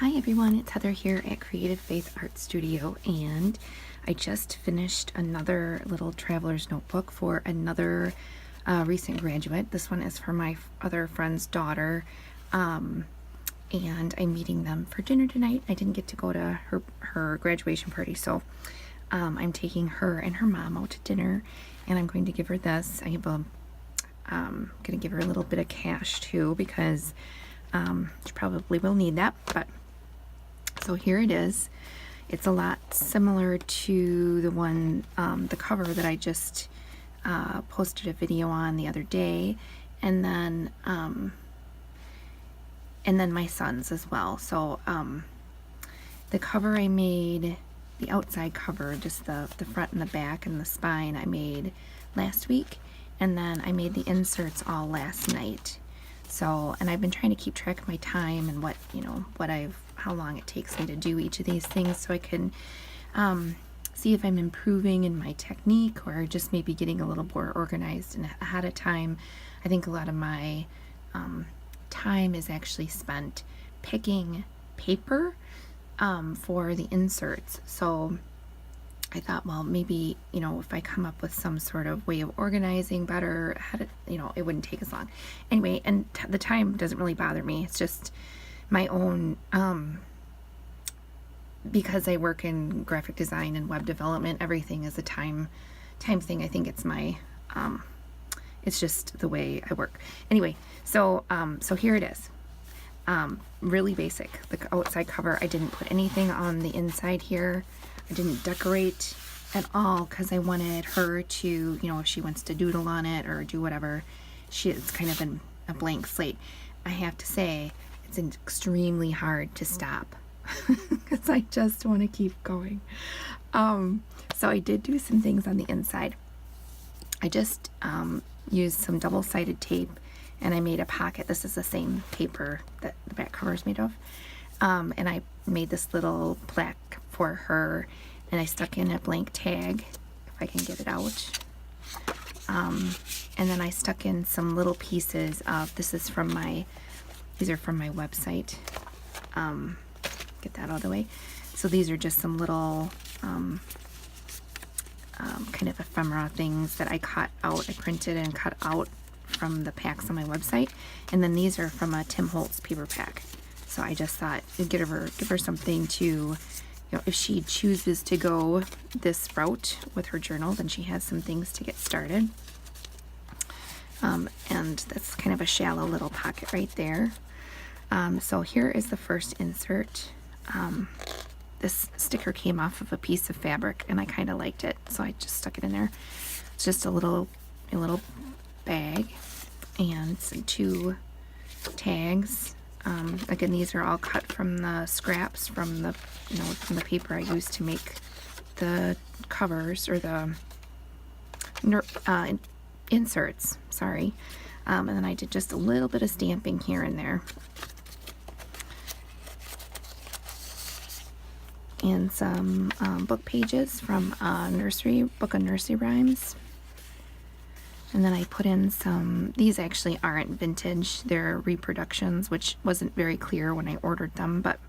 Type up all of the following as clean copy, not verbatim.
Hi everyone, it's Heather here at Creative Faith Art Studio, and I just finished another little traveler's notebook for another recent graduate. This one is for my other friend's daughter, and I'm meeting them for dinner tonight. I didn't get to go to her graduation party, so I'm taking her and her mom out to dinner, and I'm going to give her this. Going to give her a little bit of cash too, because she probably will need that. But so here it is. It's a lot similar to the one, the cover that I just posted a video on the other day, and then my son's as well. So the cover I made, the outside cover, just the front and the back and the spine, I made last week, and then I made the inserts all last night. So, and I've been trying to keep track of my time and how long it takes me to do each of these things, so I can see if I'm improving in my technique or just maybe getting a little more organized and ahead of time. I think a lot of my time is actually spent picking paper for the inserts. So I thought, well, maybe, if I come up with some sort of way of organizing better, it wouldn't take as long. Anyway, and the time doesn't really bother me. It's just my own, because I work in graphic design and web development, everything is a time thing. I think it's it's just the way I work. Anyway, so here it is. Really basic. The outside cover, I didn't put anything on the inside here. I didn't decorate at all because I wanted her to, if she wants to doodle on it or do whatever, it's kind of a blank slate. I have to say, it's extremely hard to stop because I just want to keep going. So I did do some things on the inside. I just used some double-sided tape, and I made a pocket. This is the same paper that the back cover is made of. And I made this little plaque for her, and I stuck in a blank tag, if I can get it out. And then I stuck in some little pieces of, these are from my website. Get that out of the way. So these are just some little kind of ephemera things that I cut out. I printed and cut out from the packs on my website. And then these are from a Tim Holtz paper pack. So I just thought I'd give her something to, if she chooses to go this route with her journal, then she has some things to get started. And that's kind of a shallow little pocket right there. So here is the first insert. This sticker came off of a piece of fabric, and I kind of liked it, so I just stuck it in there. It's just a little bag and some 2 tags. Again, these are all cut from the scraps from the paper I used to make the covers, or the inserts, sorry. And then I did just a little bit of stamping here and there. And some book pages from a book of nursery rhymes. And then I put in some, these actually aren't vintage, they're reproductions, which wasn't very clear when I ordered them, but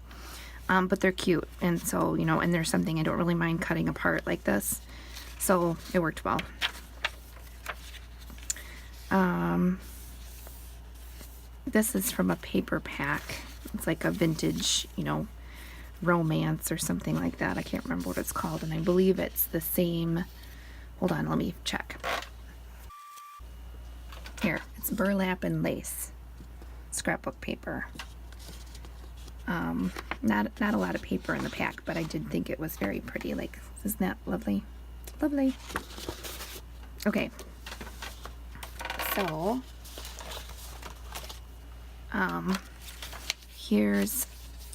they're cute. And so, and there's something I don't really mind cutting apart like this. So it worked well. This is from a paper pack. It's like a vintage, romance or something like that. I can't remember what it's called, and I believe it's the same. Hold on, let me check. Here, it's burlap and lace scrapbook paper. Not a lot of paper in the pack, but I did think it was very pretty. Like, isn't that lovely? Lovely. Okay. So,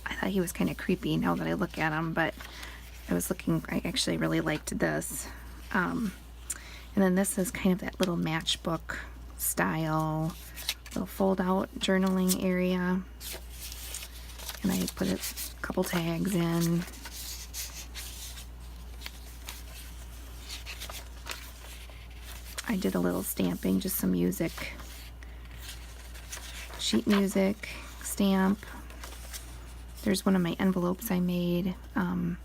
I thought he was kind of creepy now that I look at him, but I actually really liked this. And then this is kind of that little matchbook style, little fold out journaling area. And I put a couple tags in. I did a little stamping, just some music, sheet music, stamp, There's one of my envelopes I made, and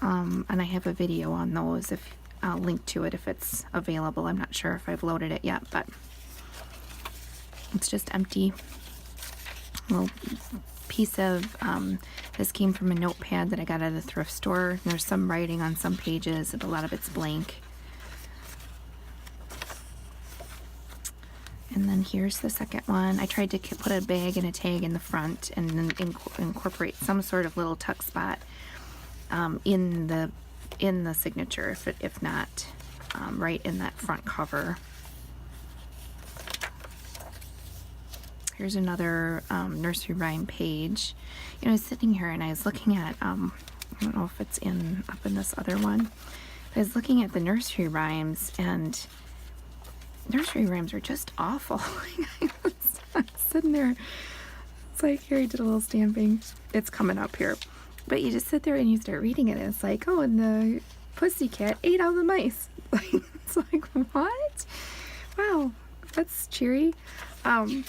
I have a video on those. If I'll link to it if it's available. I'm not sure if I've loaded it yet, but it's just empty. Little piece of this came from a notepad that I got at a thrift store. There's some writing on some pages, and a lot of it's blank. And then here's the second one. I tried to put a bag and a tag in the front and then incorporate some sort of little tuck spot in the signature, if not right in that front cover. Here's another nursery rhyme page. You know, I was sitting here and I was looking at, I don't know if it's up in this other one. I was looking at the nursery rhymes, and nursery rhymes are just awful. I was sitting there. It's like, here, I did a little stamping. It's coming up here. But you just sit there and you start reading it, and it's like, oh, and the pussycat ate all the mice. It's like, what? Wow, that's cheery. But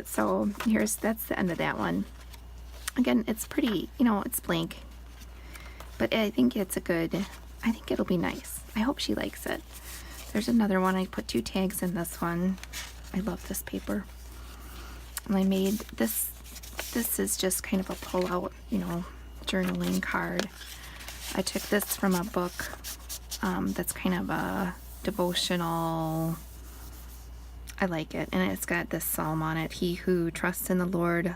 so that's the end of that one. Again, it's pretty, you know, it's blank, but I think I think it'll be nice. I hope she likes it. There's another one. I put 2 tags in this one. I love this paper. And I made this. This is just kind of a pull-out, you know, journaling card. I took this from a book that's kind of a devotional. I like it, and it's got this psalm on it. He who trusts in the Lord,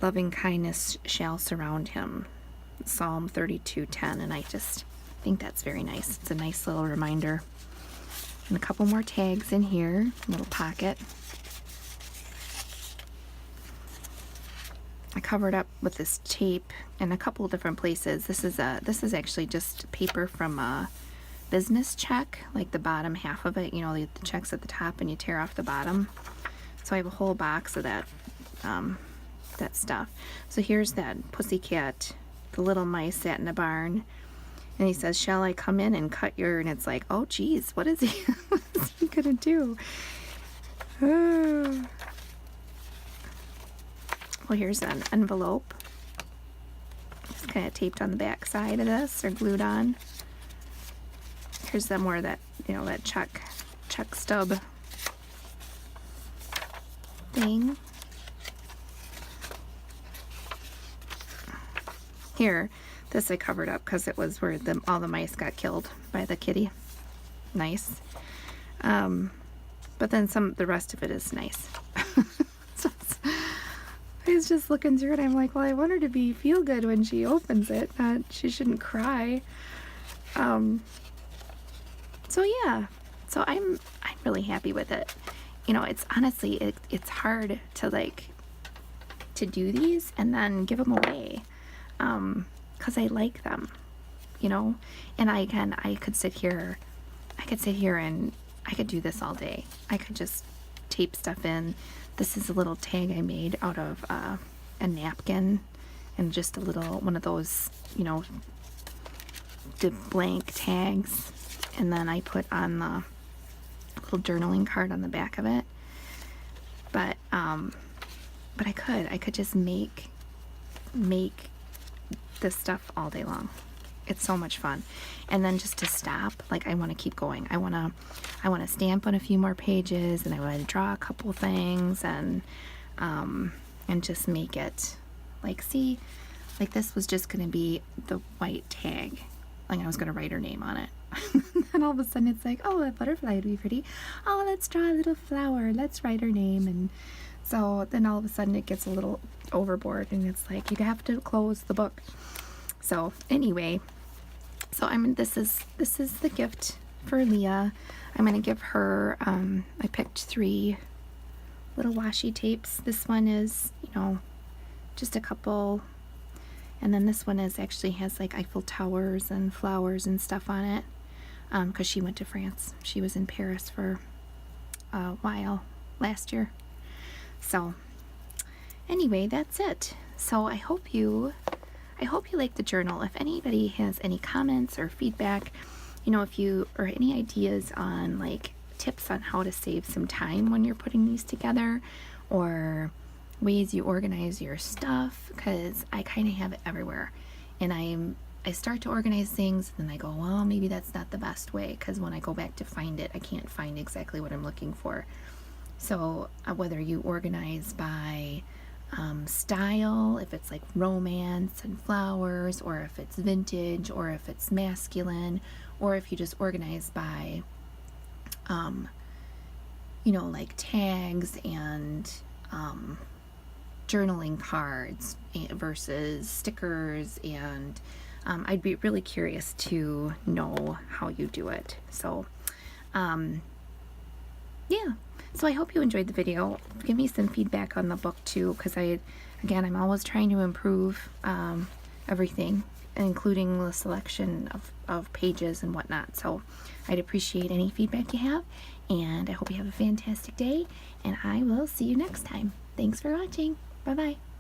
loving kindness shall surround him. Psalm 32:10, and I just think that's very nice. It's a nice little reminder. And a couple more tags in here, little pocket. I covered up with this tape in a couple different places. This is actually just paper from a business check, like the bottom half of it, you know, the check's at the top and you tear off the bottom. So I have a whole box of that that stuff. So here's that pussycat, the little mice sat in a barn, and he says, shall I come in and cut your, and it's like, oh geez, what is he gonna do? Well, here's an envelope. It's kind of taped on the back side of this, or glued on. Here's some more of that, you know, that check stub thing. Here, this I covered up because it was where all the mice got killed by the kitty. Nice. But then the rest of it is nice. So I was just looking through it. I'm like, well, I want her to feel good when she opens it. She shouldn't cry. So yeah, so I'm really happy with it. You know, it's honestly, it's hard to do these and then give them away, because I like them, you know. And I could sit here and I could do this all day. I could just tape stuff in. This is a little tag I made out of a napkin, and just a little one of those, you know, the blank tags. And then I put on the little journaling card on the back of it. But I could just make this stuff all day long. It's so much fun. And then just to stop, like, I want to keep going. I want to stamp on a few more pages, and I want to draw a couple things, and just make it like, see, like this was just going to be the white tag. Like, I was going to write her name on it. And all of a sudden it's like, oh, a butterfly would be pretty. Oh, let's draw a little flower. Let's write her name. And so then all of a sudden it gets a little overboard, and it's like, you have to close the book. So anyway, so this is the gift for Leah. I'm going to give her, I picked 3 little washi tapes. This one is, you know, just a couple. And then this one actually has like Eiffel Towers and flowers and stuff on it, because she went to France. She was in Paris for a while last year. So anyway, that's it. So I hope you like the journal. If anybody has any comments or feedback, you know, or any ideas on like tips on how to save some time when you're putting these together, or ways you organize your stuff, because I kind of have it everywhere. And I start to organize things, and then I go, well, maybe that's not the best way, because when I go back to find it, I can't find exactly what I'm looking for. So whether you organize by style, if it's like romance and flowers, or if it's vintage, or if it's masculine, or if you just organize by you know, like tags and journaling cards versus stickers, and I'd be really curious to know how you do it. So yeah, so I hope you enjoyed the video. Give me some feedback on the book too, because again, I'm always trying to improve everything, including the selection of pages and whatnot. So I'd appreciate any feedback you have, and I hope you have a fantastic day, and I will see you next time. Thanks for watching. Bye bye.